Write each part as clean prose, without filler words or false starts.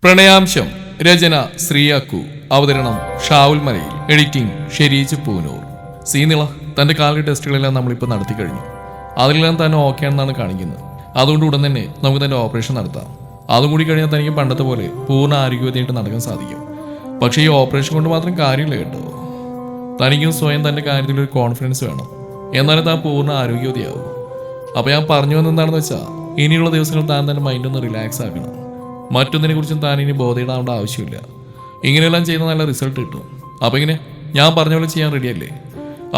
പ്രണയാംശം രചന ശ്രീയാക്കു, അവതരണം ഷാവുൽ മലയിൽ, എഡിറ്റിംഗ് ഷെരീജ് പൂനൂർ. സീനിള തന്റെ കാലിലെ ടെസ്റ്റുകളെല്ലാം നമ്മളിപ്പോൾ നടത്തി കഴിഞ്ഞു. അതിലെല്ലാം തന്നെ ഓക്കെ ആണെന്നാണ് കാണിക്കുന്നത്. അതുകൊണ്ട് ഉടൻ തന്നെ നമുക്ക് തന്റെ ഓപ്പറേഷൻ നടത്താം. അതും കൂടി കഴിഞ്ഞാൽ തനിക്ക് പണ്ടത്തെ പോലെ പൂർണ്ണ ആരോഗ്യവതിയായിട്ട് നടക്കാൻ സാധിക്കും. പക്ഷേ ഈ ഓപ്പറേഷൻ കൊണ്ട് മാത്രം കാര്യമില്ല കേട്ടോ. തനിക്കും സ്വയം തന്റെ കാര്യത്തിൽ ഒരു കോൺഫിഡൻസ് വേണം. എന്നാലും താൻ പൂർണ്ണ ആരോഗ്യവതിയാവും. അപ്പോൾ ഞാൻ പറഞ്ഞു വന്നെന്താണെന്ന് വെച്ചാൽ, ഇനിയുള്ള ദിവസങ്ങൾ താൻ തന്നെ മൈൻഡൊന്ന് റിലാക്സ് ആക്കണം. മറ്റൊന്നിനെ കുറിച്ചും താൻ ഇനി ബോധയിടാവേണ്ട ആവശ്യമില്ല. ഇങ്ങനെയെല്ലാം ചെയ്യുന്ന നല്ല റിസൾട്ട് കിട്ടും. അപ്പോൾ ഇങ്ങനെ ഞാൻ പറഞ്ഞ പോലെ ചെയ്യാൻ റെഡിയല്ലേ?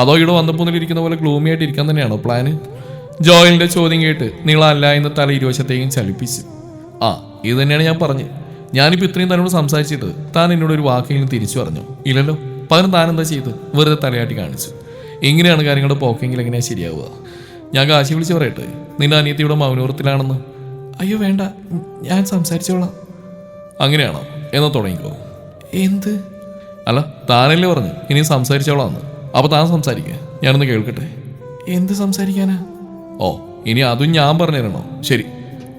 അതോ ഇവിടെ വന്നപ്പോന്നിലിരിക്കുന്ന പോലെ ഗ്ലൂമി ആയിട്ട് ഇരിക്കാൻ തന്നെയാണോ പ്ലാന്? ജോയലിന്റെ ചോദ്യം കേട്ട് നീളല്ല എന്ന് തല ഇരുവശത്തേക്കും ചലിപ്പിച്ചു. ആ, ഇത് തന്നെയാണ് ഞാൻ പറഞ്ഞത്. ഞാനിപ്പോൾ ഇത്രയും തന്നോട് സംസാരിച്ചിട്ട് താൻ എന്നോട് ഒരു വാക്കെങ്കിലും തിരിച്ചു പറഞ്ഞു ഇല്ലല്ലോ. പകരം താൻ എന്താ ചെയ്ത് വെറുതെ തലയാട്ടി കാണിച്ചു. ഇങ്ങനെയാണ് കാര്യങ്ങളുടെ പോക്കെങ്കിൽ എങ്ങനെയാണ് ശരിയാവുക? ഞാൻ കാശി വിളിച്ച് പറയട്ടെ, നിന്റെ അനിയത്തിയുടെ മൗനൂറത്തിലാണെന്ന്? അയ്യോ വേണ്ട, ഞാൻ സംസാരിച്ചോളാം. അങ്ങനെയാണോ? എന്നാ തുടങ്ങിക്കോ. എന്ത്? അല്ല, താനല്ലേ പറഞ്ഞു ഇനി സംസാരിച്ചോളാന്ന്. അപ്പോൾ താൻ സംസാരിക്കുക, ഞാനൊന്ന് കേൾക്കട്ടെ. എന്ത് സംസാരിക്കാനാ? ഓ, ഇനി അതും ഞാൻ പറഞ്ഞു തരണോ? ശരി,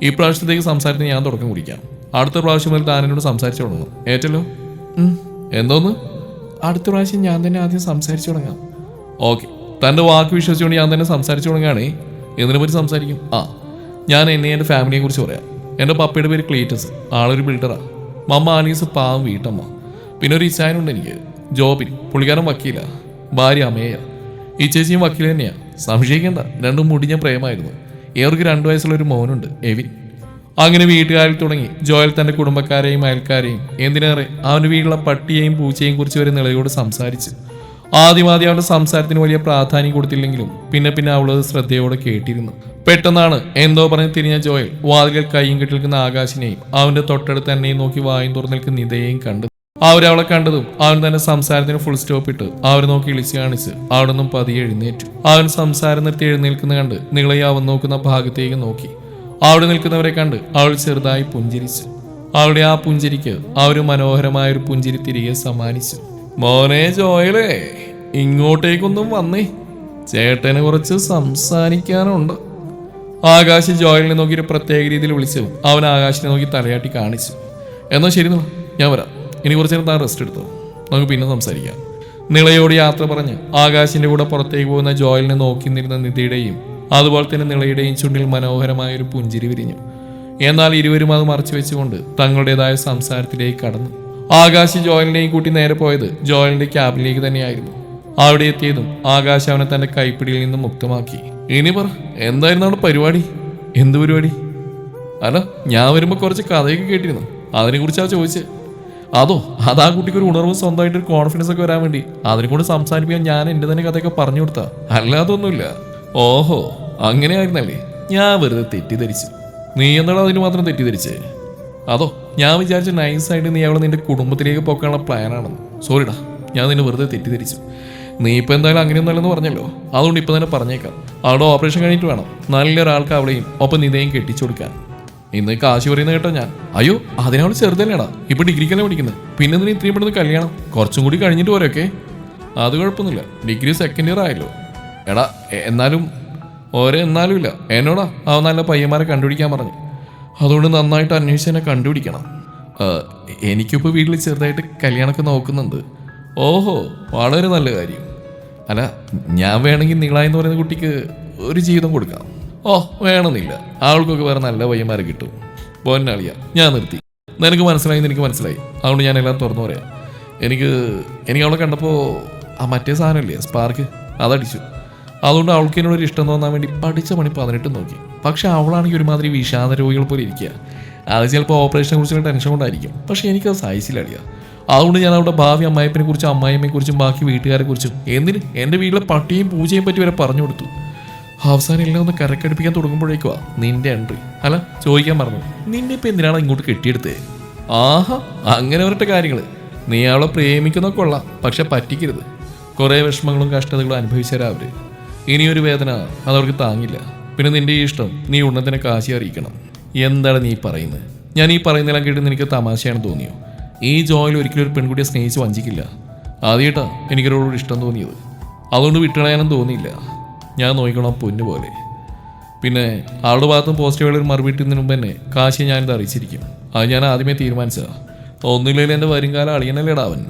ഈ പ്രാവശ്യത്തേക്ക് സംസാരത്തിന് ഞാൻ തുടക്കം കുറിക്കാം. അടുത്ത പ്രാവശ്യം മുതൽ താൻ എന്നോട് സംസാരിച്ചു തുടങ്ങും. ഏറ്റല്ലോ? എന്തോന്ന്? അടുത്ത പ്രാവശ്യം ഞാൻ തന്നെ ആദ്യം സംസാരിച്ചു തുടങ്ങാം. ഓക്കെ, തൻ്റെ വാക്ക് വിശ്വസിച്ചുകൊണ്ട് ഞാൻ തന്നെ സംസാരിച്ചു തുടങ്ങുകയാണേ. എന്തിനെ പറ്റി സംസാരിക്കും? ആ, ഞാൻ എൻ്റെ ഫാമിലിയെ കുറിച്ച് പറയാം. എൻ്റെ പപ്പയുടെ പേര് ക്ലീറ്റസ്, ആളൊരു ബിൽഡറാണ്. മമ്മ ആലീസ് പാവം വീട്ടമ്മ. പിന്നെ ഒരു ഇച്ചായനുണ്ട് എനിക്ക്, ജോബിൻ. പുള്ളിക്കാരൻ വക്കീല. ഭാര്യ അമ്മയ. ഈ ചേച്ചിയും വക്കീൽ തന്നെയാണ്. സംശയിക്കേണ്ട, രണ്ടും മുടിഞ്ഞ പ്രേമായിരുന്നു. ഇവർക്ക് 2 വയസ്സുള്ള ഒരു മോനുണ്ട്, എവിൻ. അങ്ങനെ വീട്ടുകാരിൽ തുടങ്ങി ജോയൽ തൻ്റെ കുടുംബക്കാരെയും അയൽക്കാരെയും, എന്തിനേറെ അവൻ്റെ വീട്ടിലുള്ള പട്ടിയെയും പൂച്ചയെയും കുറിച്ച് വരെ നിളയോട് സംസാരിച്ചു. ആദ്യം അവന്റെ സംസാരത്തിന് വലിയ പ്രാധാന്യം കൊടുത്തില്ലെങ്കിലും പിന്നെ അവളത് ശ്രദ്ധയോടെ കേട്ടിരുന്നു. പെട്ടെന്നാണ് എന്തോ പറഞ്ഞ് തിരിഞ്ഞ ജോയൽ വാതിലിൽ കൈയും കെട്ടി നിൽക്കുന്ന ആകാശിനെയും അവന്റെ തൊട്ടടുത്ത് തന്നെയും നോക്കി വായും തുറന്നു നിൽക്കുന്ന നിതയെയും കണ്ടു. അവരവളെ കണ്ടതും അവൻ തന്നെ സംസാരത്തിന് ഫുൾ സ്റ്റോപ്പ് ഇട്ട് അവരെ നോക്കി ഇളിച്ച് കാണിച്ച് അവിടെ നിന്നും പതിയെ എഴുന്നേറ്റു. അവൻ സംസാരം നിർത്തി എഴുന്നേൽക്കുന്ന കണ്ട് നിളയെ അവൻ നോക്കുന്ന ഭാഗത്തേക്ക് നോക്കി. അവിടെ നിൽക്കുന്നവരെ കണ്ട് അവൾ ചെറുതായി പുഞ്ചിരിച്ചു. അവളുടെ ആ പുഞ്ചിരിക്ക് അവർ മനോഹരമായൊരു പുഞ്ചിരി തിരികെ സമ്മാനിച്ചു. മോനെ ജോയലേ, ഇങ്ങോട്ടേക്കൊന്നും വന്നേ, ചേട്ടനെ കുറച്ച് സംസാരിക്കാനുണ്ട്. ആകാശ് ജോയലിനെ നോക്കി ഒരു പ്രത്യേക രീതിയിൽ വിളിച്ചു. അവൻ ആകാശിനെ നോക്കി തലയാട്ടി കാണിച്ചു. എന്നാൽ ശരി നിള, ഞാൻ വരാം. ഇനി കുറച്ച് നേരം താൻ റെസ്റ്റ് എടുത്തോ, നമുക്ക് പിന്നെ സംസാരിക്കാം. നിളയോട് യാത്ര പറഞ്ഞ് ആകാശിന്റെ കൂടെ പുറത്തേക്ക് പോകുന്ന ജോയലിനെ നോക്കി നിന്നിരുന്ന നിധിയുടെയും അതുപോലെ തന്നെ നിളയുടെയും ചുണ്ടിൽ മനോഹരമായ ഒരു പുഞ്ചിരി വിരിഞ്ഞു. എന്നാൽ ഇരുവരും അത് മറച്ചു വെച്ചുകൊണ്ട് തങ്ങളുടേതായ സംസാരത്തിലേക്ക് കടന്നു. ആകാശ് ജോയലിനെയും കൂട്ടി നേരെ പോയത് ജോയലിന്റെ ക്യാബിനിലേക്ക് തന്നെയായിരുന്നു. അവിടെ എത്തിയതും ആകാശ് അവനെ തന്റെ കൈപ്പിടിയിൽ നിന്നും മുക്തമാക്കി. ഇനി പറ, എന്തായിരുന്നു അവിടെ പരിപാടി? എന്ത് പരിപാടി? അല്ല, ഞാൻ വരുമ്പോ കുറച്ച് കഥയൊക്കെ കേട്ടിരുന്നു, അതിനെ കുറിച്ചാണ് ചോദിച്ചത്. അതോ, അത് ആ കുട്ടിക്ക് ഒരു ഉണർവ്, സ്വന്തമായിട്ട് ഒരു കോൺഫിഡൻസ് ഒക്കെ വരാൻ വേണ്ടി അതിനെ കൊണ്ട് സംസാരിക്കാൻ ഞാൻ എന്റെ തന്നെ കഥയൊക്കെ പറഞ്ഞു കൊടുത്താ, അല്ലാതൊന്നുമില്ല. ഓഹോ, അങ്ങനെയായിരുന്നല്ലേ? ഞാൻ വെറുതെ തെറ്റിദ്ധരിച്ചു. നീ എന്താണ് അതിന് മാത്രം തെറ്റിദ്ധരിച്ചേ? അതോ, ഞാൻ വിചാരിച്ചു നൈസായിട്ട് നീ അവളെ നിന്റെ കുടുംബത്തിലേക്ക് പോക്കാനുള്ള പ്ലാനാണെന്ന്. സോറിടാ, ഞാൻ നിന്നെ വെറുതെ തെറ്റിദ്ധരിച്ചു. നീ ഇപ്പം എന്തായാലും അങ്ങനെയൊന്നല്ലെന്ന് പറഞ്ഞല്ലോ, അതുകൊണ്ട് ഇപ്പം തന്നെ പറഞ്ഞേക്കാം. അവളുടെ ഓപ്പറേഷൻ കഴിഞ്ഞിട്ട് വേണം നല്ലൊരാൾക്ക് അവളെയും ഒപ്പം നിതയും കെട്ടിച്ചു കൊടുക്കാൻ. ഇന്ന് കാശി പറയുന്നത് കേട്ടോ ഞാൻ. അയ്യോ, അതിനവൾ ചെറുതല്ലേടാ, ഇപ്പം ഡിഗ്രിക്കല്ലേ പഠിക്കുന്നത്. പിന്നെ നീ ഇത്രയും പെട്ടെന്ന് കല്യാണം കുറച്ചും കൂടി കഴിഞ്ഞിട്ട് പോരൊക്കെ. അത് കുഴപ്പമൊന്നുമില്ല, ഡിഗ്രി 2nd ഇയർ ആയല്ലോ. എടാ എന്നാലും ഇല്ല, എന്നോടാ അവൻ നല്ല പയ്യന്മാരെ കണ്ടുപിടിക്കാൻ പറഞ്ഞു. അതുകൊണ്ട് നന്നായിട്ട് അന്വേഷിച്ച് എന്നെ കണ്ടുപിടിക്കണം. എനിക്കിപ്പോൾ വീട്ടിൽ ചെറുതായിട്ട് കല്യാണമൊക്കെ നോക്കുന്നുണ്ട്. ഓഹോ, വളരെ നല്ല കാര്യം. അല്ല, ഞാൻ വേണമെങ്കിൽ നിങ്ങളായെന്ന് പറയുന്ന കുട്ടിക്ക് ഒരു ജീവിതം കൊടുക്കാം. ഓ, വേണമെന്നില്ല, ആൾക്കൊക്കെ വേറെ നല്ല പയ്യന്മാരെ കിട്ടും. പൊന്നാളിയ, ഞാൻ നിർത്തി. നിനക്ക് മനസ്സിലായെന്ന് എനിക്ക് മനസ്സിലായി, അതുകൊണ്ട് ഞാൻ എല്ലാം തുറന്നു പറയാം. എനിക്ക് അവളെ കണ്ടപ്പോൾ ആ മറ്റേ സാധനമില്ലേ, സ്പാർക്ക്, അതടിച്ചു. അതുകൊണ്ട് അവൾക്ക് എന്നോടൊരു ഇഷ്ടം തോന്നാൻ വേണ്ടി പഠിച്ച പണി 18 നോക്കി. പക്ഷെ അവളാണെങ്കിൽ ഒരുമാതിരി വിഷാദ രോഗികൾ പോലെ ഇരിക്കുക. അത് ചിലപ്പോൾ ഓപ്പറേഷനെ കുറിച്ചുള്ള ടെൻഷൻ കൊണ്ടായിരിക്കും. പക്ഷെ എനിക്കത് സഹിച്ചില്ല അടിയാ. അതുകൊണ്ട് ഞാൻ അവിടെ ഭാവി അമ്മായിപ്പനെ കുറിച്ചും അമ്മായിയമ്മയെക്കുറിച്ചും ബാക്കി വീട്ടുകാരെ കുറിച്ചും എന്തിന് എൻ്റെ വീട്ടിലെ പട്ടിയും പൂജയും പറ്റി വരെ പറഞ്ഞു കൊടുത്തു. അവസാനം എല്ലാം ഒന്ന് കരക്കടുപ്പിക്കാൻ തുടങ്ങുമ്പോഴേക്കുവാ നിന്റെ എൻട്രി. അല്ല, ചോദിക്കാൻ പറഞ്ഞു, നിന്നെ ഇപ്പം എന്തിനാണ് ഇങ്ങോട്ട് കെട്ടിയെടുത്തേ? ആഹാ, അങ്ങനെ വരട്ടെ കാര്യങ്ങൾ. നീ അവളെ പ്രേമിക്കുന്നൊക്കെ കൊള്ളാം, പക്ഷെ പറ്റിക്കരുത്. കുറേ വിഷമങ്ങളും കഷ്ടതകളും അനുഭവിച്ചവരാ അവര്. ഇനിയൊരു വേദന അതവർക്ക് താങ്ങില്ല. പിന്നെ നിന്റെ ഈ ഇഷ്ടം നീ ഉടനെ കാശി അറിയിക്കണം. എന്താണ് നീ പറയുന്നത്? ഞാൻ ഈ പറയുന്നതെല്ലാം കേട്ട് നിനക്ക് തമാശയാണെന്ന് തോന്നിയോ? ഈ ജോയിൽ ഒരിക്കലും ഒരു പെൺകുട്ടിയെ സ്നേഹിച്ച് വഞ്ചിക്കില്ല. ആദ്യമായിട്ടാ എനിക്കൊരോട് ഇഷ്ടം തോന്നിയത്. അതുകൊണ്ട് വിട്ടുകളയാനും തോന്നിയില്ല. ഞാൻ നോക്കിക്കോളാം പൊന്നു പോലെ. പിന്നെ ആളുടെ ഭാഗത്തും പോസിറ്റീവായുള്ള ഒരു മറുപടി ഇട്ടുന്നതിന് മുമ്പ് തന്നെ കാശിയെ ഞാനിത് അറിയിച്ചിരിക്കും. അത് ഞാൻ ആദ്യമേ തീരുമാനിച്ചതാ. ഒന്നുമില്ലെങ്കിൽ എൻ്റെ വരുംകാലം അളിയനല്ലേടാ അവൻ.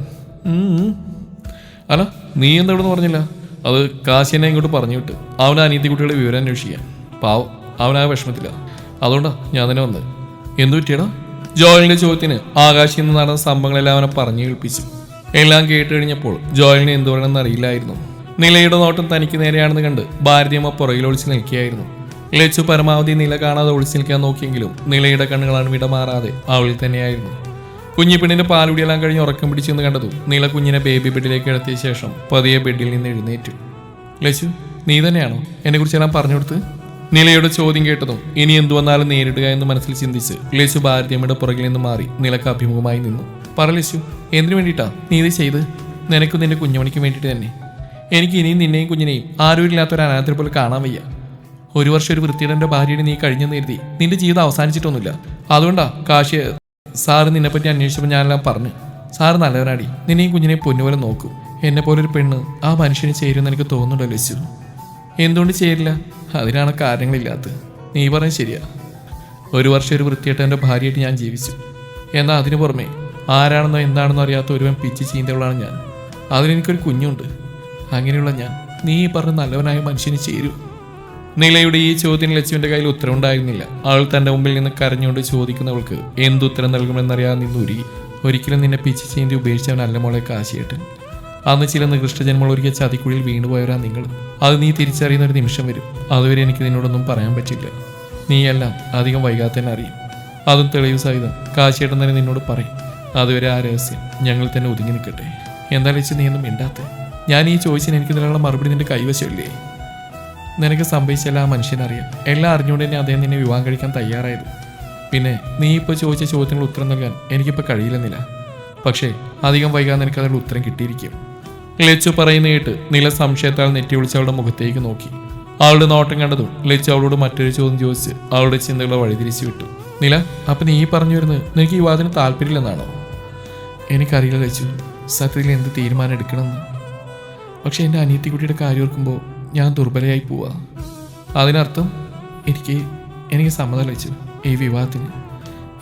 അല്ല, നീ എന്താ ഇവിടെ നിന്ന് പറഞ്ഞില്ല? അത് കാശിനെ ഇങ്ങോട്ട് പറഞ്ഞു വിട്ട് അവൻ അനിയത്തി കുട്ടികളെ വിവരം അന്വേഷിക്കാൻ. പാവം, അവനാ വിഷമത്തില്ല. അതുകൊണ്ടാ ഞാൻ തന്നെ വന്നത്. എന്തു പറ്റിയടാ? ജോയലിന്റെ ചോദ്യത്തിന് ആകാശിൽ നിന്ന് നടന്ന സംഭവങ്ങളെല്ലാം അവനെ പറഞ്ഞു കേൾപ്പിച്ചു. എല്ലാം കേട്ട് കഴിഞ്ഞപ്പോൾ ജോയലിന് എന്തു പറയണമെന്ന് അറിയില്ലായിരുന്നു. നിലയുടെ നോട്ടം തനിക്ക് നേരെയാണെന്ന് കണ്ട് ഭാരതിയമ്മ പുറകിൽ ഒളിച്ച് നിൽക്കുകയായിരുന്നു. ലച്ചു പരമാവധി നില കാണാതെ ഒളിച്ചു നിൽക്കാൻ നോക്കിയെങ്കിലും നിലയുടെ കണ്ണുകളാണ് വിടമാറാതെ അവളിൽ തന്നെയായിരുന്നു. കുഞ്ഞിപ്പെണ്ണിന്റെ പാലുടിയെല്ലാം കഴിഞ്ഞ് ഉറക്കം പിടിച്ചെന്ന് കണ്ടതും നില കുഞ്ഞിനെ ബേബി ബെഡിലേക്ക് കിടത്തിയ ശേഷം പതിയെ ബെഡിൽ നിന്ന് എഴുന്നേറ്റു. ലച്ചു, നീ തന്നെയാണോ എന്നെ കുറിച്ചെല്ലാം പറഞ്ഞു കൊടുത്ത്? നിലയുടെ ചോദ്യം കേട്ടതും ഇനി എന്തു വന്നാലും നേരിടുക എന്ന് മനസ്സിൽ ചിന്തിച്ച് ലച്ചു ഭാരതിയമ്മയുടെ പുറകിൽ നിന്ന് മാറി നിലക്ക് അഭിമുഖമായി നിന്നു. പറ ലച്ചു, എന്തിനു വേണ്ടിയിട്ടാ നീ ഇത് ചെയ്ത്? നിനക്കും നിന്റെ കുഞ്ഞുമണിക്കും വേണ്ടിയിട്ട് തന്നെ. എനിക്ക് ഇനിയും നിന്നെയും കുഞ്ഞിനെയും ആരുമില്ലാത്തൊരു അനാഥരെ പോലെ കാണാൻ വയ്യ. ഒരു വർഷം ഒരു വൃത്തിയുടെ ഭാര്യയുടെ നീ കഴിഞ്ഞെന്ന് കരുതി നിന്റെ ജീവിതം അവസാനിച്ചിട്ടൊന്നുമില്ല. അതുകൊണ്ടാ കാശി സാറ് നിന്നെപ്പറ്റി അന്വേഷിച്ചപ്പോൾ ഞാനെല്ലാം പറഞ്ഞു. സാറ് നല്ലവനാടി, നിന്നെയും കുഞ്ഞിനെയും പൊന്നുപോലെ നോക്കൂ. എന്നെ പോലൊരു പെണ്ണ് ആ മനുഷ്യന് ചേരുമെന്ന് എനിക്ക് തോന്നുന്നുണ്ടോ ലച്ചു? എന്തുകൊണ്ട് ചേരില്ല? അതിനാണ് കാര്യങ്ങളില്ലാത്തത്. നീ പറഞ്ഞത് ശരിയാ. ഒരു വർഷം ഒരു വൃത്തിയേട്ടൻ്റെ ഭാര്യയായിട്ട് ഞാൻ ജീവിച്ചു. എന്നാൽ അതിനു പുറമെ ആരാണെന്നോ എന്താണെന്നോ അറിയാത്ത ഒരുവൻ പിച്ച് ചീന്തകളാണ് ഞാൻ. അതിനെനിക്കൊരു കുഞ്ഞുണ്ട്. അങ്ങനെയുള്ള ഞാൻ നീ പറഞ്ഞ നല്ലവനായ മനുഷ്യന് ചേരൂ. നിലയുടെ ഈ ചോദ്യത്തിന് ലച്ചുവിൻ്റെ കയ്യിൽ ഉത്തരവുണ്ടായിരുന്നില്ല. അവൾ തൻ്റെ മുമ്പിൽ നിന്ന് കരഞ്ഞുകൊണ്ട് ചോദിക്കുന്നവൾക്ക് എന്തുത്തരം നൽകുമെന്നറിയാതെ നിന്ന് ഉരുകി. ഒരിക്കലും നിന്നെ പിച്ച് ചീന്തി ഉപേക്ഷിച്ചവനല്ല മോളെ കാശിയേട്ടൻ. അന്ന് ചില നികൃഷ്ട ജന്മങ്ങൾ ഒരിക്കൽ ചതിക്കുഴിയിൽ വീണുപോയവരാ നിങ്ങൾ. അത് നീ തിരിച്ചറിയുന്ന ഒരു നിമിഷം വരും. അതുവരെ എനിക്ക് നിന്നോടൊന്നും പറയാൻ പറ്റില്ല. നീയെല്ലാം അധികം വൈകാതെ തന്നെ അറിയും. അതും തെളിവ് സഹിതം കാശിയേട്ടൻ തന്നെ നിന്നോട് പറയും. അതുവരെ ആ രഹസ്യം ഞങ്ങൾ തന്നെ ഒതുങ്ങി നിൽക്കട്ടെ. എന്താ വെച്ച് നീ ഒന്നും മിണ്ടാത്ത? ഞാൻ ഈ ചോദിച്ചതിന് എനിക്ക് ഇതിനുള്ള മറുപടി നിന്റെ കൈവശമില്ലേ? നിനക്ക് സംഭവിച്ചല്ല ആ മനുഷ്യനറിയാം. എല്ലാം അറിഞ്ഞുകൊണ്ട് തന്നെ അദ്ദേഹം നിന്നെ വിവാഹം കഴിക്കാൻ തയ്യാറായത്. പിന്നെ നീ ഇപ്പോൾ ചോദിച്ച ചോദ്യങ്ങൾ ഉത്തരം നൽകാൻ എനിക്കിപ്പോൾ കഴിയില്ലെന്നില്ല. പക്ഷേ അധികം വൈകാതെ നിനക്ക് അതിനുള്ള ഉത്തരം കിട്ടിയിരിക്കും. ലച്ചു പറയുന്ന കേട്ട് നില സംശയത്താൽ നെറ്റി വിളിച്ച് അവളുടെ മുഖത്തേക്ക് നോക്കി. അവളുടെ നോട്ടം കണ്ടതും ലച്ചു അവളോട് മറ്റൊരു ചോദ്യം ചോദിച്ച് അവളുടെ ചിന്തകളെ വഴിതിരിച്ചു വിട്ടു. നില, അപ്പം നീ പറഞ്ഞു വരുന്നത് നിനക്ക് ഈ വിവാഹത്തിന് താല്പര്യമില്ലെന്നാണോ? എനിക്കറിയില്ല ലച്ചു, സത്യത്തിൽ എന്ത് തീരുമാനം എടുക്കണമെന്ന്. പക്ഷെ എൻ്റെ അനിയത്തിക്കുട്ടിയുടെ കാര്യം ഓർക്കുമ്പോൾ ഞാൻ ദുർബലയായി പോവാ. അതിനർത്ഥം എനിക്ക് സമ്മതം ലച്ചു ഈ വിവാഹത്തിന്.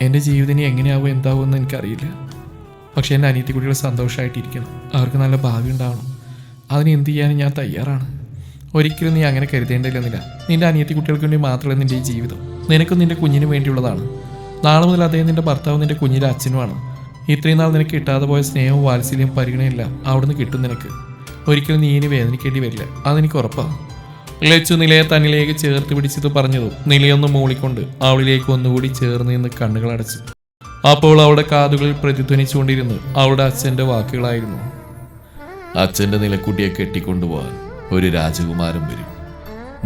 എൻ്റെ ജീവിതം എങ്ങനെയാവും എന്താവുമെന്ന് എനിക്കറിയില്ല. പക്ഷെ എൻ്റെ അനിയത്തിക്കുട്ടികൾ സന്തോഷമായിട്ടിരിക്കണം. അവർക്ക് നല്ല ഭാവി ഉണ്ടാവണം. അതിന് എന്ത് ചെയ്യാനും ഞാൻ തയ്യാറാണ്. ഒരിക്കലും നീ അങ്ങനെ കരുതേണ്ടില്ലെന്നില്ല. നിന്റെ അനിയത്തിക്കുട്ടികൾക്ക് വേണ്ടി മാത്രമല്ല നിന്റെ ഈ ജീവിതം. നിനക്കും നിന്റെ കുഞ്ഞിനും വേണ്ടിയുള്ളതാണ്. നാളെ മുതൽ അദ്ദേഹം നിന്റെ ഭർത്താവും നിന്റെ കുഞ്ഞിൻ്റെ അച്ഛനുമാണ്. ഇത്രയും നാൾ നിനക്ക് കിട്ടാതെ പോയ സ്നേഹവും വാത്സല്യവും പരിഗണനയില്ല അവിടുന്ന് കിട്ടും നിനക്ക്. ഒരിക്കലും നീ ഇനി വേദനിക്കേണ്ടി വരില്ല, അതെനിക്ക് ഉറപ്പാണ്. ലച്ചു നിലയെ തന്നിലേക്ക് ചേർത്ത് പിടിച്ചത് പറഞ്ഞതും നിലയൊന്ന് മൂളിക്കൊണ്ട് അവളിലേക്ക് ഒന്നുകൂടി ചേർന്ന് നിന്ന് കണ്ണുകളടച്ചു. അപ്പോൾ അവളുടെ കാതുകളിൽ പ്രതിധ്വനിച്ചുകൊണ്ടിരുന്നു അവളുടെ അച്ഛൻ്റെ വാക്കുകളായിരുന്നു. അച്ഛൻ്റെ നിലക്കുട്ടിയെ കെട്ടിക്കൊണ്ടുപോകാൻ ഒരു രാജകുമാരൻ വരും.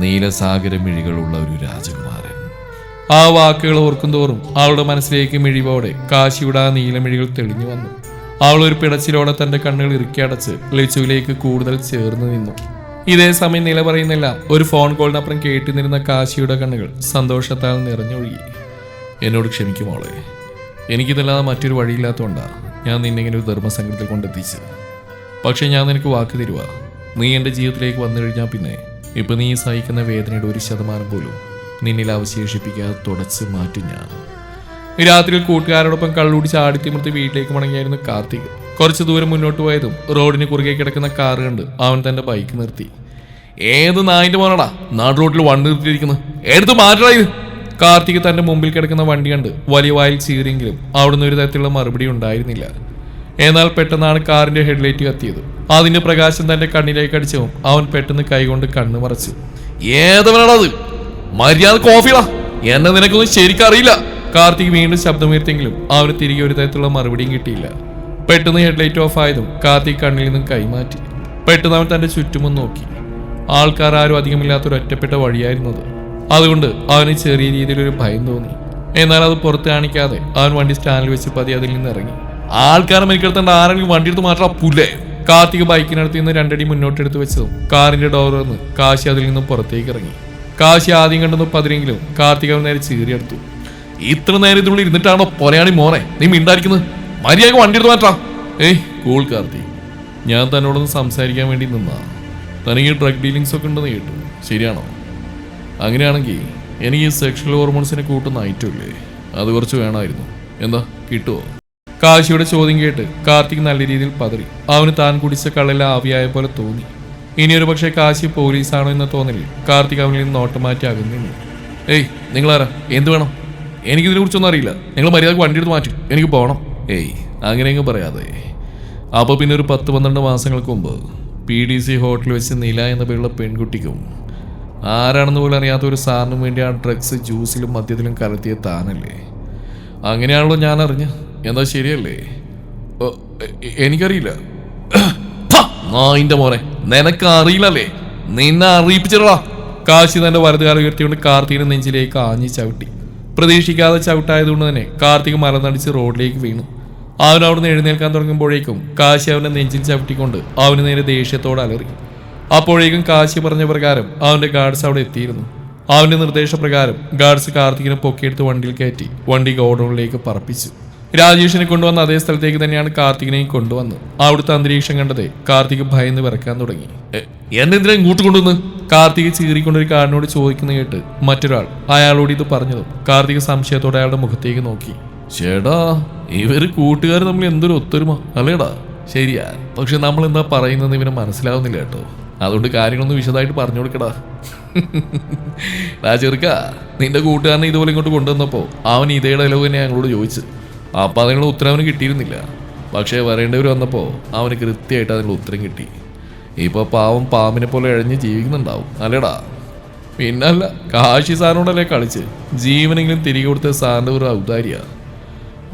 നീലസാഗര മിഴികളുള്ള ഒരു രാജകുമാരൻ. ആ വാക്കുകൾ ഓർക്കും തോറും അവളുടെ മനസ്സിലേക്ക് മിഴിവോടെ കാശിയുടെ ആ നീലമിഴികൾ തെളിഞ്ഞു വന്നു. അവൾ ഒരു പിടച്ചിലോടെ തന്റെ കണ്ണുകൾ ഇറുക്കി അടച്ച് ലച്ചുവിലേക്ക് കൂടുതൽ ചേർന്ന് നിന്നു. ഇതേ സമയം നില പറയുന്നില്ല ഒരു ഫോൺ കോളിനപ്പുറം കേട്ടുനിരുന്ന കാശിയുടെ കണ്ണുകൾ സന്തോഷത്താൽ നിറഞ്ഞൊഴുകി. എന്നോട് ക്ഷമിക്കുമോളെ, എനിക്കിതല്ലാതെ മറ്റൊരു വഴിയില്ലാത്തതുകൊണ്ടാണ് ഞാൻ നിന്നെങ്ങനെ ഒരു ധർമ്മസംഘത്തിൽ കൊണ്ടെത്തിച്ചത്. പക്ഷെ ഞാൻ നിനക്ക് വാക്ക് തരുക, നീ എൻ്റെ ജീവിതത്തിലേക്ക് വന്നു കഴിഞ്ഞാൽ പിന്നെ ഇപ്പം നീ സഹിക്കുന്ന വേദനയുടെ 1% പോലും നിന്നിൽ അവശേഷിപ്പിക്കാതെ തുടച്ച് മാറ്റി ഞാൻ. രാത്രിയിൽ കൂട്ടുകാരോടൊപ്പം കള്ളുടിച്ച് ആടിത്തിമിർത്തി വീട്ടിലേക്ക് മടങ്ങിയായിരുന്നു കാർത്തിക്. കുറച്ച് ദൂരം മുന്നോട്ട് പോയതും റോഡിന് കുറുകെ കിടക്കുന്ന കാർ കണ്ട് അവൻ തന്റെ ബൈക്ക് നിർത്തി. ഏത് നായിന്റെ മോനടാ നാട് റോഡിൽ വണ്ടി നിർത്തിയിരിക്കുന്നത്? എടുത്ത് മാറ്റടാ ഇത്. കാർത്തിക് തന്റെ മുമ്പിൽ കിടക്കുന്ന വണ്ടി കണ്ട് വലിയ വായിൽ ചീറിയെങ്കിലും അവിടുന്ന് ഒരു തരത്തിലുള്ള മറുപടി ഉണ്ടായിരുന്നില്ല. എന്നാൽ പെട്ടെന്നാണ് കാറിന്റെ ഹെഡ്ലൈറ്റ് കത്തിയത്. അതിന്റെ പ്രകാശം തന്റെ കണ്ണിലേക്ക് അടിച്ചവും അവൻ പെട്ടെന്ന് കൈകൊണ്ട് കണ്ണ് മറച്ചു. ഏതവനാണത്? മര്യാദ കോഫിടാ, എന്നെ നിനക്കൊന്നും ശരിക്കറിയില്ല. കാർത്തിക് വീണ്ടും ശബ്ദമുയർത്തിയെങ്കിലും അവന് തിരികെ ഒരു തരത്തിലുള്ള മറുപടിയും കിട്ടിയില്ല. പെട്ടെന്ന് ഹെഡ്ലൈറ്റ് ഓഫ് ആയതും കാർത്തിക് കണ്ണിൽ നിന്നും കൈമാറ്റി. പെട്ടെന്ന് അവൻ തന്റെ ചുറ്റുമും നോക്കി. ആൾക്കാർ ആരും അധികമില്ലാത്തൊരു ഒറ്റപ്പെട്ട വഴിയായിരുന്നത്. അതുകൊണ്ട് അവന് ചെറിയ രീതിയിലൊരു ഭയം തോന്നി. എന്നാൽ അത് പുറത്ത് കാണിക്കാതെ അവൻ വണ്ടി സ്റ്റാൻഡിൽ വെച്ച് പതി അതിൽ നിന്ന് ഇറങ്ങി. ആൾക്കാരെ മെനിക്കെടുത്തേണ്ട ആരെങ്കിലും വണ്ടി എടുത്ത് മാറ്റാ പുല്ലേ. കാർത്തിക് ബൈക്കിനടുത്ത് നിന്ന് 2 അടി മുന്നോട്ടെടുത്ത് വെച്ചതും കാറിന്റെ ഡോർ വന്ന് കാശി അതിൽ നിന്നും പുറത്തേക്ക് ഇറങ്ങി. കാശി ആദ്യം കണ്ടെന്ന് പതിരെങ്കിലും കാർത്തിക് അവൻ നേരെ ചീറിയെടുത്തു. ഇത്ര നേരം ഇതിനുള്ളിൽ ഇരുന്നിട്ടാണോ പൊലയാണി മോനെ നീ മിണ്ടായിരിക്കുന്നത്? മര്യാദ വണ്ടി എടുത്ത് മാറ്റാ. ഏയ് കൂൾ കാർത്തിക്, ഞാൻ തന്നോടൊന്ന് സംസാരിക്കാൻ വേണ്ടി നിന്നാ. തനിക്ക് ഡ്രഗ് ഡീലിങ്സ് ഒക്കെ ഉണ്ടെന്ന് കേട്ടു, ശരിയാണോ? അങ്ങനെയാണെങ്കിൽ എനിക്ക് ഈ സെക്ഷൽ ഹോർമോൺസിനെ കൂട്ടുന്ന ഐറ്റമില്ലേ, അത് കുറച്ച് വേണമായിരുന്നു. എന്താ കിട്ടുമോ? കാശിയുടെ ചോദ്യം കേട്ട് കാർത്തിക് നല്ല രീതിയിൽ പതറി. അവന് താൻ കുടിച്ച കള്ളെല്ലാം ആവിയായ പോലെ തോന്നി. ഇനിയൊരു പക്ഷേ കാശി പോലീസാണോ എന്ന തോന്നലിൽ കാർത്തിക് അവനിൽ നിന്ന് നോട്ടം മാറ്റി അകന്നു. ഏയ് നിങ്ങളാരാ? എന്ത് വേണം? എനിക്കിതിനെ കുറിച്ചൊന്നും അറിയില്ല. നിങ്ങൾ മര്യാദക്ക് വണ്ടി എടുത്ത് മാറ്റി, എനിക്ക് പോകണം. ഏയ് അങ്ങനെയെങ്കിലും പറയാതെ. അപ്പോൾ പിന്നെ ഒരു 10-12 മാസങ്ങൾക്ക് മുമ്പ് PDC ഹോട്ടലിൽ വെച്ച് നില എന്ന പേരുള്ള പെൺകുട്ടിക്കും ആരാണെന്ന് പോലും അറിയാത്ത ഒരു സാറിനും വേണ്ടി ആ ഡ്രഗ്സ് ജ്യൂസിലും മദ്യത്തിലും കലർത്തിയ താനല്ലേ? അങ്ങനെയാണല്ലോ ഞാൻ അറിഞ്ഞ. എന്താ ശരിയല്ലേ? എനിക്കറിയില്ല. നായിന്റെ മോനെ, നിനക്ക് അറിയില്ലല്ലേ? നിന്നെ അറിയിപ്പിച്ചിടാ. കാശി തന്റെ വലതുകാലം ഉയർത്തിക്കൊണ്ട് കാർത്തികിന്റെ നെഞ്ചിലേക്ക് ആഞ്ഞി ചവിട്ടി. പ്രതീക്ഷിക്കാതെ ചവിട്ടായതുകൊണ്ട് തന്നെ കാർത്തിക് മലനടിച്ച് റോഡിലേക്ക് വീണു. അവൻ അവിടുന്ന് എഴുന്നേൽക്കാൻ തുടങ്ങുമ്പോഴേക്കും കാശി അവന്റെ നെഞ്ചിൽ ചവിട്ടിക്കൊണ്ട് അവന് നേരെ ദേഷ്യത്തോടെ അലറി. അപ്പോഴേക്കും കാശി പറഞ്ഞ പ്രകാരം അവന്റെ ഗാർഡ്സ് അവിടെ എത്തിയിരുന്നു. അവന്റെ നിർദ്ദേശപ്രകാരം ഗാർഡ്സ് കാർത്തികിനെ പൊക്കിയെടുത്ത് വണ്ടിയിൽ കയറ്റി വണ്ടി ഗോഡൌണിലേക്ക് പറപ്പിച്ചു. രാജേഷിനെ കൊണ്ടുവന്ന അതേ സ്ഥലത്തേക്ക് തന്നെയാണ് കാർത്തികിനെയും കൊണ്ടുവന്ന്. അവിടുത്തെ അന്തരീക്ഷം കണ്ടതേ കാർത്തിക് ഭയന്ന് വിറക്കാൻ തുടങ്ങി. എന്നെന്തിനാ ഇങ്ങോട്ട് കൊണ്ടുവന്ന്? കാർത്തിക് ചീറിക്കൊണ്ടൊരു കാരനോട് ചോദിക്കുന്ന കേട്ട് മറ്റൊരാൾ അയാളോട് ഇത് പറഞ്ഞതും കാർത്തിക് സംശയത്തോടെ അയാളുടെ മുഖത്തേക്ക് നോക്കി. ചേടാ, ഇവര് കൂട്ടുകാർ തമ്മിൽ എന്തൊരു ഒത്തൊരുമ അല്ലേടാ? ശരിയാ, പക്ഷെ നമ്മൾ എന്താ പറയുന്നത് ഇവന് മനസ്സിലാവുന്നില്ല കേട്ടോ. അതുകൊണ്ട് കാര്യങ്ങളൊന്നും വിശദമായിട്ട് പറഞ്ഞു കൊടുക്കടാ. ചെറുക്ക, നിന്റെ കൂട്ടുകാരനെ ഇതുപോലെ ഇങ്ങോട്ട് കൊണ്ടുവന്നപ്പോൾ അവൻ ഇതേ ഡയലോഗ് തന്നെ ഞങ്ങളോട് ചോദിച്ചു. അപ്പം അതിനുള്ള ഉത്തരം അവന് കിട്ടിയിരുന്നില്ല. പക്ഷേ വരേണ്ടവർ വന്നപ്പോൾ അവന് കൃത്യമായിട്ട് അതിനുള്ള ഉത്തരം കിട്ടി. ഇപ്പോൾ പാവം പാമ്പിനെ പോലെ ഇഴഞ്ഞ് ജീവിക്കുന്നുണ്ടാവും അല്ലേടാ? പിന്നല്ല, കാശി സാറിനോടല്ലേ കളിച്ച് ജീവനെങ്കിലും തിരികെ കൊടുത്ത സാറിൻ്റെ ഒരു ഔദാര്യ.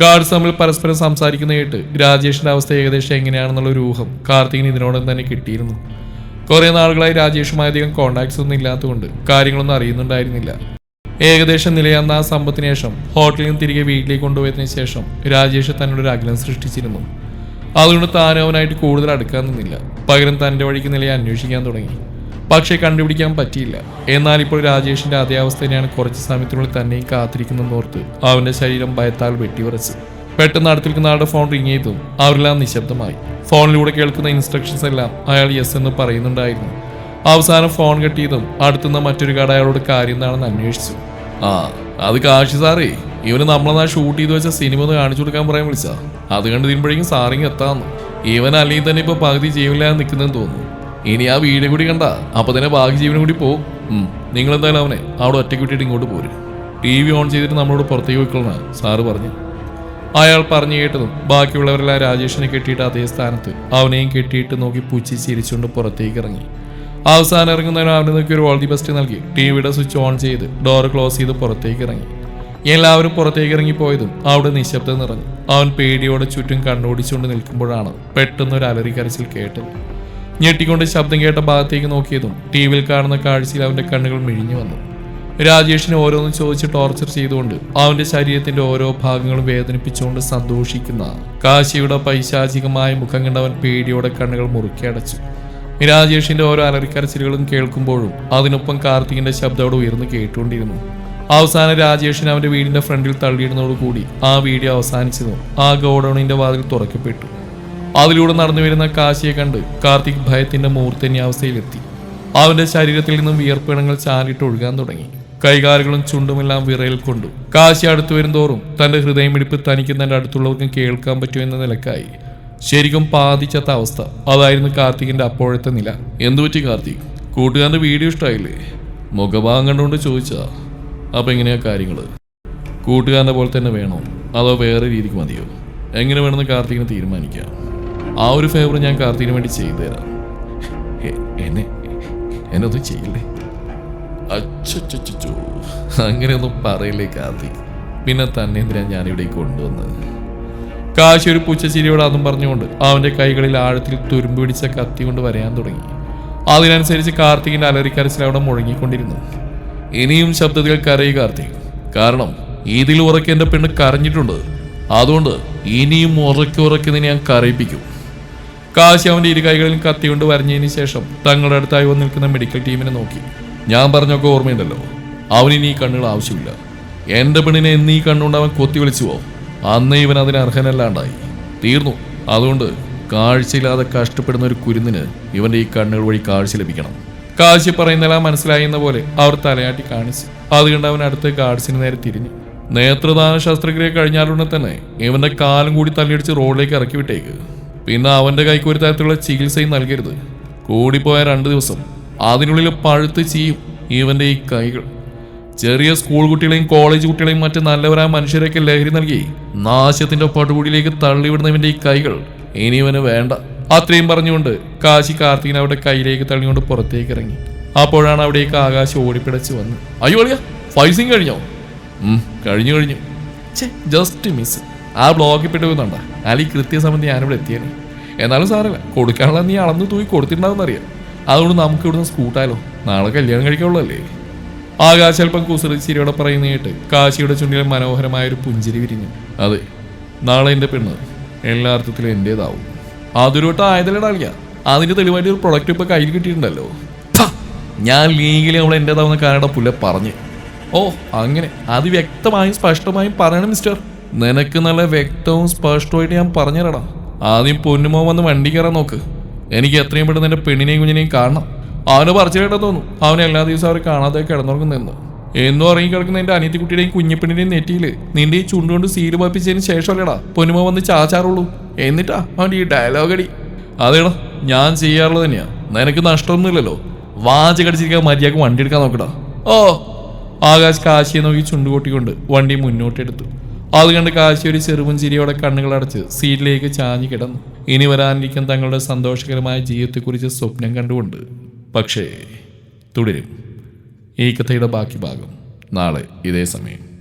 ഗാർഡ്സ് തമ്മിൽ പരസ്പരം സംസാരിക്കുന്ന കേട്ട് രാജേഷിന്റെ അവസ്ഥ ഏകദേശം എങ്ങനെയാണെന്നുള്ള ഒരു ഊഹം കാർത്തികിന് ഇതിനോടൊപ്പം തന്നെ കിട്ടിയിരുന്നു. കുറെ നാളുകളായി രാജേഷുമായി അധികം കോണ്ടാക്ട്സ് ഒന്നും ഇല്ലാത്തതുകൊണ്ട് കാര്യങ്ങളൊന്നും അറിയുന്നുണ്ടായിരുന്നില്ല. ഏകദേശം നിലയാന്ന ആ സമ്പത്തിന് ശേഷം ഹോട്ടലിൽ നിന്ന് തിരികെ വീട്ടിലേക്ക് കൊണ്ടുപോയതിനു ശേഷം രാജേഷ് തന്നോടൊരു അകലം സൃഷ്ടിച്ചിരുന്നു. അതുകൊണ്ട് താനും അവനായിട്ട് കൂടുതൽ അടുക്കാൻ നിന്നില്ല. പകരം തൻ്റെ വഴിക്ക് നിലയെ അന്വേഷിക്കാൻ തുടങ്ങി. പക്ഷേ കണ്ടുപിടിക്കാൻ പറ്റിയില്ല. എന്നാൽ ഇപ്പോൾ രാജേഷിന്റെ അതേ അവസ്ഥ തന്നെയാണ് കുറച്ച് സമയത്തിനുള്ളിൽ തന്നെയും കാത്തിരിക്കുന്നതോർത്ത് അവന്റെ ശരീരം ഭയത്താൽ വെട്ടിവറച്ചു. പെട്ടെന്ന് അടുത്തിരിക്കുന്ന ആളുടെ ഫോൺ റിങ് ചെയ്തും അവരെല്ലാം നിശബ്ദമായി. ഫോണിലൂടെ കേൾക്കുന്ന ഇൻസ്ട്രക്ഷൻസ് എല്ലാം അയാൾ യെസ് എന്ന് പറയുന്നുണ്ടായിരുന്നു. അവസാനം ഫോൺ കെട്ടിയതും അടുത്തുനിന്ന് മറ്റൊരു കട അയാളോട് കാര്യം എന്താണെന്ന് അന്വേഷിച്ചു. അത് കാശി സാറേ, ഇവന് നമ്മളെന്നാ ഷൂട്ട് ചെയ്ത് വെച്ച സിനിമ ഒന്ന് കാണിച്ചു കൊടുക്കാൻ പറയാൻ വിളിച്ചാ. അത് കണ്ട് തീരുമ്പോഴേക്കും സാറിങ് എത്താമെന്ന്. ഇവൻ അല്ലെങ്കിൽ തന്നെ ഇപ്പൊ പകുതി ജീവനില്ലാതെ നിൽക്കുന്നതെന്ന് തോന്നുന്നു. ഇനി ആ വീഡിയോ കൂടി കണ്ട അപ്പൊ തന്നെ ബാക്കി ജീവനും കൂടി പോകും. നിങ്ങളെന്തായാലും അവനെ അവിടെ ഒറ്റയ്ക്ക് വിട്ടിട്ട് ഇങ്ങോട്ട് പോരും. TV ഓൺ ചെയ്തിട്ട് നമ്മളോട് പുറത്തേക്ക് പോയിക്കൊള്ളാൻ സാറ് പറഞ്ഞു. അയാൾ പറഞ്ഞു കേട്ടതും ബാക്കിയുള്ളവരെല്ലാം രാജേഷിനെ കെട്ടിയിട്ട് അതേ സ്ഥാനത്ത് അവനെയും കെട്ടിയിട്ട് നോക്കി പുച്ചി ചിരിച്ചുകൊണ്ട് പുറത്തേക്ക് ഇറങ്ങി. അവസാനം ഇറങ്ങുന്നവരും അവനെ നോക്കി ഒരു ഓൾ ദി ബെസ്റ്റ് നൽകി ടിവിയുടെ സ്വിച്ച് ഓൺ ചെയ്ത് ഡോർ ക്ലോസ് ചെയ്ത് പുറത്തേക്ക് ഇറങ്ങി. എല്ലാവരും പുറത്തേക്ക് ഇറങ്ങിപ്പോയതും അവിടെ നിശബ്ദം നിറഞ്ഞു. അവൻ പേടിയോടെ ചുറ്റും കണ്ണോടിച്ചുകൊണ്ട് നിൽക്കുമ്പോഴാണ് പെട്ടെന്നൊരു അലറി കരച്ചിൽ കേട്ടത്. ഞെട്ടിക്കൊണ്ട് ശബ്ദം കേട്ട ഭാഗത്തേക്ക് നോക്കിയതും ടിവിയിൽ കാണുന്ന കാഴ്ചയിൽ അവന്റെ കണ്ണുകൾ മിഴിഞ്ഞു വന്നു. രാജേഷിനെ ഓരോന്നും ചോദിച്ച് ടോർച്ചർ ചെയ്തുകൊണ്ട് അവന്റെ ശരീരത്തിന്റെ ഓരോ ഭാഗങ്ങളും വേദനിപ്പിച്ചുകൊണ്ട് സന്തോഷിക്കുന്ന കാശിയുടെ പൈശാചികമായ മുഖം കണ്ടവൻ പേടിയോടെ കണ്ണുകൾ മുറുക്കി അടച്ചു. രാജേഷിന്റെ ഓരോ അലറിക്കരച്ചിലുകളും കേൾക്കുമ്പോഴും അതിനൊപ്പം കാർത്തികിന്റെ ശബ്ദം അവിടെ ഉയർന്നു കേട്ടുകൊണ്ടിരുന്നു. അവസാനം രാജേഷിനെ അവന്റെ വീടിന്റെ ഫ്രണ്ടിൽ തള്ളിയിടുന്നതോടുകൂടി ആ വീഡിയോ അവസാനിച്ചതും ആ ഗോഡൌണിന്റെ വാതിൽ തുറക്കപ്പെട്ടു. അതിലൂടെ നടന്നു വരുന്ന കാശിയെ കണ്ട് കാർത്തിക് ഭയത്തിന്റെ മൂർധന്യാവസ്ഥയിലെത്തി. അവന്റെ ശരീരത്തിൽ നിന്നും വിയർപ്പിണങ്ങൾ ചാലിട്ട് ഒഴുകാൻ തുടങ്ങി. കൈകാലുകളും ചുണ്ടുമെല്ലാം വിറയിൽ കൊണ്ടു. കാശി അടുത്തു വരുംതോറും തന്റെ ഹൃദയമിടിപ്പ് തനിക്ക് തന്റെ അടുത്തുള്ളവർക്കും കേൾക്കാൻ പറ്റുമെന്ന നിലക്കായി. ശരിക്കും പാതിച്ചത്ത അവസ്ഥ. അതായിരുന്നു കാർത്തികിന്റെ അപ്പോഴത്തെ നില. എന്തുപറ്റി കാർത്തിക്? കൂട്ടുകാരന്റെ വീഡിയോ ഇഷ്ടമായില്ലേ? മുഖഭാഗം കണ്ടുകൊണ്ട് ചോദിച്ചാ. അപ്പൊ എങ്ങനെയാ കാര്യങ്ങള്? കൂട്ടുകാരന്റെ പോലെ തന്നെ വേണോ അതോ വേറെ രീതിക്ക് മതിയോ? എങ്ങനെ വേണമെന്ന് കാർത്തികിന് തീരുമാനിക്കാം. ആ ഒരു ഫേവർ ഞാൻ കാർത്തികിന് വേണ്ടി ചെയ്തു തരാം. എന്നൊന്നും ചെയ്യില്ലേ? അച്ചോ, അങ്ങനെയൊന്നും പറയില്ലേ കാർത്തിക്. പിന്നെ തന്നെ എന്തിനാ ഞാനിവിടെ കൊണ്ടുവന്നത്? കാശി ഒരു പുച്ചച്ചിരിയോട് അതും പറഞ്ഞുകൊണ്ട് അവന്റെ കൈകളിൽ ആഴത്തിൽ തുരുമ്പ് പിടിച്ച കത്തി കൊണ്ട് വരയാൻ തുടങ്ങി. അതിനനുസരിച്ച് കാർത്തികിന്റെ അലറിക്കരച്ചിൽ അവിടെ മുഴങ്ങിക്കൊണ്ടിരുന്നു. ഇനിയും ശബ്ദത്തിൽ കരയി കാർത്തിക്, കാരണം ഇതിൽ ഉറക്കെ എന്റെ പെണ്ണ് കരഞ്ഞിട്ടുണ്ട്. അതുകൊണ്ട് ഇനിയും ഉറക്കെ ഞാൻ കരയിപ്പിക്കും. കാശി അവന്റെ ഇരു കൈകളിലും കത്തി കൊണ്ട് വരഞ്ഞതിന് ശേഷം തങ്ങളുടെ അടുത്തായി വന്ന് നിൽക്കുന്ന മെഡിക്കൽ ടീമിനെ നോക്കി. ഞാൻ പറഞ്ഞൊക്കെ ഓർമ്മയുണ്ടല്ലോ, അവനിനി ഈ കണ്ണുകൾ ആവശ്യമില്ല. എന്റെ പെണ്ണിനെ എന്നീ കണ്ണുകൊണ്ട് അവൻ കൊത്തി വിളിച്ചുവോ അന്ന് ഇവൻ അതിന് അർഹനല്ലാണ്ടായി തീർന്നു. അതുകൊണ്ട് കാഴ്ചയില്ലാതെ കഷ്ടപ്പെടുന്ന ഒരു കുരുന്നിന് ഇവന്റെ ഈ കണ്ണുകൾ വഴി കാഴ്ച ലഭിക്കണം. കാശി പറയുന്നതെല്ലാം മനസ്സിലായെന്ന പോലെ അവർ തലയാട്ടി കാണിച്ചു. അത് കണ്ട് അവൻ അടുത്ത ഗാർഡ്സിന് നേരെ തിരിഞ്ഞു. നേത്രദാന ശസ്ത്രക്രിയ കഴിഞ്ഞാലുടനെ തന്നെ ഇവന്റെ കാലും കൂടി തള്ളിയടിച്ച് റോഡിലേക്ക് ഇറക്കി വിട്ടേക്ക്. പിന്നെ അവന്റെ കൈക്ക് ഒരു തരത്തിലുള്ള ചികിത്സയും നൽകരുത്. കൂടിപ്പോയ 2 ദിവസം അതിനുള്ളിൽ പഴുത്ത് ചെയ്യും ഇവന്റെ ഈ കൈകൾ. ചെറിയ സ്കൂൾ കുട്ടികളെയും കോളേജ് കുട്ടികളെയും മറ്റ് നല്ലവരായ മനുഷ്യരെയൊക്കെ ലഹരി നൽകി നാശത്തിന്റെ പടുകൂടിയിലേക്ക് തള്ളിവിടുന്നവന്റെ ഈ കൈകൾ ഇനി ഇവന് വേണ്ട. അത്രയും പറഞ്ഞുകൊണ്ട് കാശി കാർത്തികൻ അവിടെ കയ്യിലേക്ക് തള്ളിക്കൊണ്ട് പുറത്തേക്ക് ഇറങ്ങി. അപ്പോഴാണ് അവിടേക്ക് ആകാശം ഓടിപ്പിടച്ച് വന്ന്, അയ്യോ അളിയ ഫൈസിങ് കഴിഞ്ഞോ? കഴിഞ്ഞു ജസ്റ്റ് മിസ്. ആ ബ്ലോക്കിൽ പെട്ട് പോകുന്നുണ്ട. അല്ലെങ്കിൽ കൃത്യസമയത്ത് ഞാനിവിടെ എത്തിയാണ്. എന്നാലും സാരല്ല, കൊടുക്കാനുള്ള നീ അളന്ന് തൂക്കി കൊടുത്തിട്ടുണ്ടാവുന്നറിയാം. അതുകൊണ്ട് നമുക്ക് ഇവിടുന്ന് സ്കൂട്ടായാലോ? നാളെ കല്യാണം കഴിക്കാനുള്ളതല്ലേ? ആകാശ് അല്പം കുസൃതിച്ചിരിയോടെ പറയുന്ന കേട്ട് കാശിയുടെ ചുണ്ടിലെ മനോഹരമായൊരു പുഞ്ചിരി വിരിഞ്ഞു. അതെ, നാളെ എൻ്റെ പെണ്ണ് എല്ലാ അർത്ഥത്തിലും എൻ്റേതാവും. അതൊരു വട്ടം ആയതല്ലേടാ അളിയ. അതിൻ്റെ തെളിവായിട്ട് ഒരു പ്രൊഡക്റ്റ് ഇപ്പോൾ കയ്യിൽ കിട്ടിയിട്ടുണ്ടല്ലോ. ഞാൻ ലീഗലി അവൾ എൻ്റേതാവുന്ന കാനഡ പുല്ല പറഞ്ഞ്. ഓ അങ്ങനെ അത് വ്യക്തമായും സ്പഷ്ടമായും പറയണം മിസ്റ്റർ. നിനക്ക് നല്ല വ്യക്തവും സ്പഷ്ടമായിട്ട് ഞാൻ പറഞ്ഞുതരടാ. ആദ്യം പൊന്നുമോ വന്ന് വണ്ടി കയറാൻ നോക്ക്. എനിക്ക് എത്രയും പെട്ടെന്ന് എൻ്റെ പെണ്ണിനെയും കുഞ്ഞിനെയും കാണണം. അവന് പറിച്ചിട്ടാ തോന്നും അവനെ എല്ലാ ദിവസവും അവർ കാണാതെ കിടന്നുറങ്ങുന്നെന്ന്. എന്നും ഇറങ്ങി കിടക്കുന്ന എൻ്റെ അനിയത്തിക്കുട്ടിയുടെയും കുഞ്ഞിപ്പെണ്ണിന്റെയും നെറ്റിയിൽ നിന്റെ ഈ ചുണ്ടുകൊണ്ട് സീല് പപ്പിച്ചതിന് ശേഷമല്ലേടാ പൊന്നുമോ വന്ന് ചാച്ചാറുള്ളൂ. എന്നിട്ടാ അവൻ്റെ ഈ ഡയലോഗ് അടി. അതേടാ ഞാൻ ചെയ്യാറുള്ളത് തന്നെയാ. നിനക്ക് നഷ്ടമൊന്നുമില്ലല്ലോ. വാച്ച് കടിച്ചിരിക്കാൻ മര്യാദക്ക് വണ്ടി എടുക്കാൻ നോക്കടാ. ഓ ആകാശ് കാശിയെ നോക്കി ചുണ്ടുകൊട്ടിക്കൊണ്ട് വണ്ടി മുന്നോട്ടെടുത്തു. അത് കണ്ട് കാശി ഒരു ചെറുപുഞ്ചിരിയോടെ കണ്ണുകളടച്ച് സീറ്റിലേക്ക് ചാഞ്ഞു കിടന്നു. ഇനി വരാനിരിക്കുന്ന തങ്ങളുടെ സന്തോഷകരമായ ജീവിതത്തെക്കുറിച്ച് സ്വപ്നം കണ്ടുകൊണ്ട്. പക്ഷേ തുടരും ഈ കഥയുടെ ബാക്കി ഭാഗം നാളെ ഇതേ സമയം.